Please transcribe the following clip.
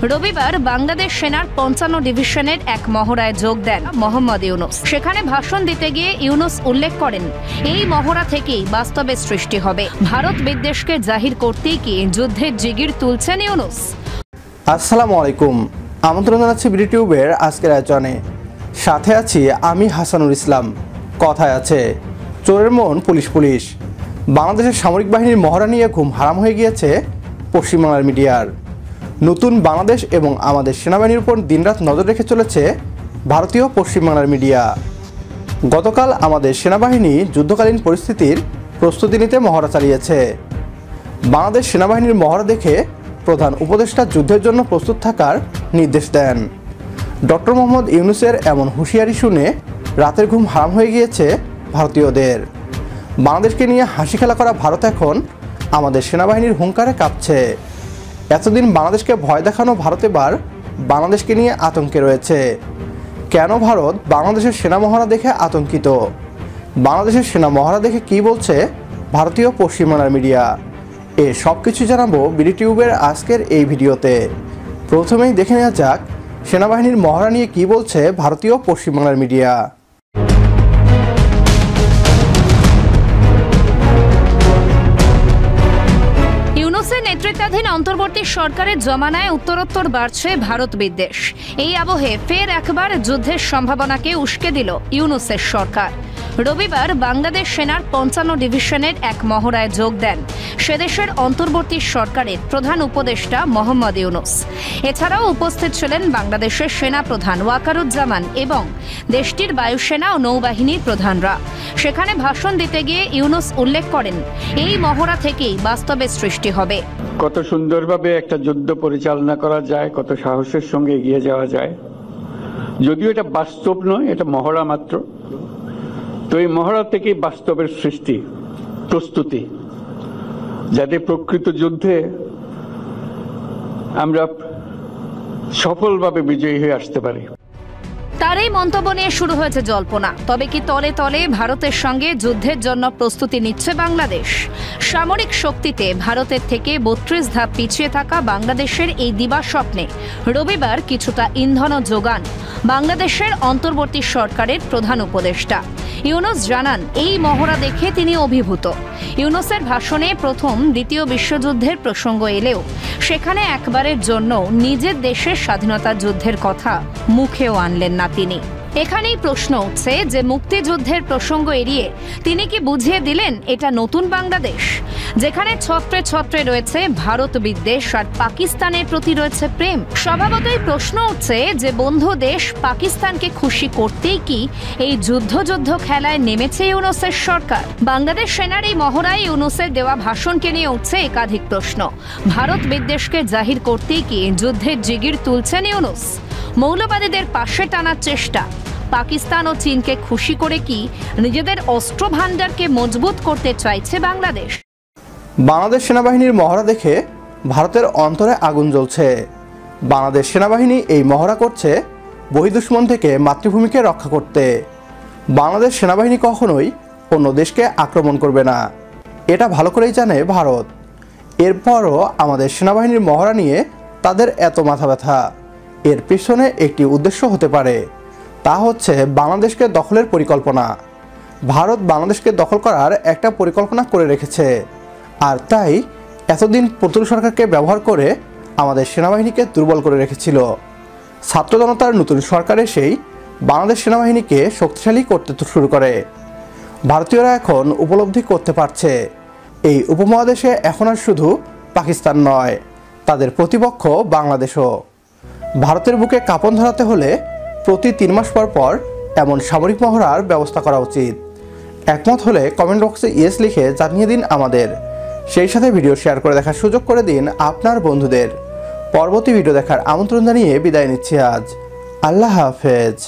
রবিবার বাংলাদেশ সেনার ৫৫ ডিভিশনের এক মহড়ায় যোগ দেন মোহাম্মদ ইউনুস। সেখানে ভাষণ দিতে গিয়ে ইউনুস উল্লেখ করেন, এই মহড়া থেকেই বাস্তবে সৃষ্টি হবে। ভারত বিদ্বেষকে জাহির করতেই কি যুদ্ধের জিগির তুলছেন ইউনুস? আসসালামু আলাইকুম, আমন্ত্রণ জানাচ্ছি বিডিটিউবের আজকের আয়োজনে। সাথে আছি আমি হাসানুল ইসলাম। কথায় আছে, চোরের মন পুলিশ পুলিশ। বাংলাদেশের সামরিক বাহিনীর মহড়া নিয়ে ঘুম হারাম হয়ে গিয়েছে পশ্চিমবাংলার মিডিয়ার। নতুন বাংলাদেশ এবং আমাদের সেনাবাহিনীর উপর দিনরাত নজর রেখে চলেছে ভারতীয় পশ্চিমবাংলার মিডিয়া। গতকাল আমাদের সেনাবাহিনী যুদ্ধকালীন পরিস্থিতির প্রস্তুতি নিতে মহড়া চালিয়েছে। বাংলাদেশ সেনাবাহিনীর মহড়া দেখে প্রধান উপদেষ্টা যুদ্ধের জন্য প্রস্তুত থাকার নির্দেশ দেন। ডক্টর মোহাম্মদ ইউনুসের এমন হুঁশিয়ারি শুনে রাতের ঘুম হারাম হয়ে গিয়েছে ভারতীয়দের। বাংলাদেশকে নিয়ে হাসি খেলা করা ভারত এখন আমাদের সেনাবাহিনীর হুঙ্কারে কাঁপছে। এতদিন বাংলাদেশকে ভয় দেখানো ভারত এবার বাংলাদেশকে নিয়ে আতঙ্কে রয়েছে। কেন ভারত বাংলাদেশের সেনা মহড়া দেখে আতঙ্কিত? বাংলাদেশের সেনা মহড়া দেখে কী বলছে ভারতীয় পশ্চিমবাংলার মিডিয়া? সব কিছু জানাবো বিডিটিউবের আজকের এই ভিডিওতে। প্রথমেই দেখে নেওয়া যাক সেনাবাহিনীর মহড়া নিয়ে কী বলছে ভারতীয় পশ্চিমবাংলার মিডিয়া। ইউনুসের নেতৃত্বাধীন অন্তর্বর্তী সরকারের জমানায় উত্তরোত্তর বাড়ছে ভারত বিদ্বেষ। এই আবহে ফের একবার যুদ্ধের সম্ভাবনাকে উস্কে দিল ইউনুসের সরকার। রবিবার বাংলাদেশ সেনার ৫৫ ডিভিশনের এক মহড়ায় যোগ দেন সেদেশের অন্তর্বর্তী সরকারের প্রধান উপদেষ্টা মোহাম্মদ ইউনুস। এছাড়াও উপস্থিত ছিলেন বাংলাদেশের সেনা প্রধান ওয়াকারুজ্জামান এবং দেশটির বায়ুসেনা ও নৌবাহিনীর প্রধানরা। সেখানে ভাষণ দিতে গিয়ে ইউনুস উল্লেখ করেন, এই মহড়া থেকেই বাস্তবে সৃষ্টি হবে। কত সুন্দরভাবে একটা যুদ্ধ পরিচালনা করা যায়, কত সাহসের সঙ্গে এগিয়ে যাওয়া যায়। যদিও এটা বাস্তব নয়, এটা মহড়া মাত্র। তো এই মহড়া থেকেই বাস্তবের সৃষ্টি, প্রস্তুতি, যাতে প্রকৃত যুদ্ধে আমরা সফলভাবে বিজয়ী হয়ে আসতে পারি। তার এই মন্তব্য নিয়ে শুরু হয়েছে জল্পনা। তবে কি তলে তলে ভারতের সঙ্গে যুদ্ধের জন্য প্রস্তুতি নিচ্ছে বাংলাদেশ? সামরিক শক্তিতে ভারতের থেকে ৩২ ধাপ পিছিয়ে থাকা বাংলাদেশের এই দিবা স্বপ্নে রবিবার কিছুটা ইন্ধন যোগান বাংলাদেশের অন্তর্বর্তী সরকারের প্রধান উপদেষ্টা। ইউনুস জানান, এই মহড়া দেখে তিনি অভিভূত। ইউনুসের ভাষণে প্রথম দ্বিতীয় বিশ্বযুদ্ধের প্রসঙ্গ এলেও সেখানে একবারের জন্য নিজের দেশের স্বাধীনতা যুদ্ধের কথা মুখেও আনলেন না তিনি। এখানেই প্রশ্ন উঠছে যে মুক্তিযুদ্ধের প্রসঙ্গ এড়িয়ে তিনি কি বুঝিয়ে দিলেন এটা নতুন বাংলাদেশ, যেখানে ছত্রে ছত্রে রয়েছে ভারত বিদ্বেষ আর পাকিস্তানের প্রতি রয়েছে প্রেম? স্বভাবতই প্রশ্ন উঠছে যে বন্ধু দেশ পাকিস্তানকে খুশি করতেই কি এই যুদ্ধ খেলায় নেমেছে ইউনুসের সরকার? বাংলাদেশ সেনার এই মহড়ায় ইউনুসের দেওয়া ভাষণকে নিয়ে উঠছে একাধিক প্রশ্ন। ভারত বিদ্বেষকে জাহির করতেই কি যুদ্ধের জিগির তুলছেন ইউনুস? মৌলবাদীদের পাশে টানার চেষ্টা? পাকিস্তান ও চীনকে খুশি করে কি নিজেদের অস্ত্র ভান্ডারকে মজবুত করতে চাইছে বাংলাদেশ? বাংলাদেশ সেনাবাহিনীর মহড়া দেখে ভারতের অন্তরে আগুন জ্বলছে। বাংলাদেশ সেনাবাহিনী এই মহড়া করছে বহিঃদুশমন থেকে মাতৃভূমিকে রক্ষা করতে। বাংলাদেশ সেনাবাহিনী কখনোই অন্য দেশকে আক্রমণ করবে না, এটা ভালো করেই জানে ভারত। এরপরও আমাদের সেনাবাহিনীর মহড়া নিয়ে তাদের এত মাথা ব্যথা। এর পিছনে একটি উদ্দেশ্য হতে পারে, তা হচ্ছে বাংলাদেশকে দখলের পরিকল্পনা। ভারত বাংলাদেশকে দখল করার একটা পরিকল্পনা করে রেখেছে, আর তাই এতদিন পুতুল সরকারকে ব্যবহার করে আমাদের সেনাবাহিনীকে দুর্বল করে রেখেছিল। ছাত্র জনতার নতুন সরকার এসেই বাংলাদেশ সেনাবাহিনীকে শক্তিশালী করতে শুরু করে। ভারতীয়রা এখন উপলব্ধি করতে পারছে এই উপমহাদেশে এখন আর শুধু পাকিস্তান নয়, তাদের প্রতিপক্ষ বাংলাদেশও। ভারতের বুকে কাঁপন ধরাতে হলে প্রতি ৩ মাস পর পর এমন সামরিক মহড়ার ব্যবস্থা করা উচিত। একমত হলে কমেন্ট বক্সে ইয়েস লিখে জানিয়ে দিন আমাদের। সেই সাথে ভিডিও শেয়ার করে দেখার সুযোগ করে দিন আপনার বন্ধুদের। পরবর্তী ভিডিও দেখার আমন্ত্রণ জানিয়ে বিদায় নিচ্ছি আজ। আল্লাহ হাফেজ।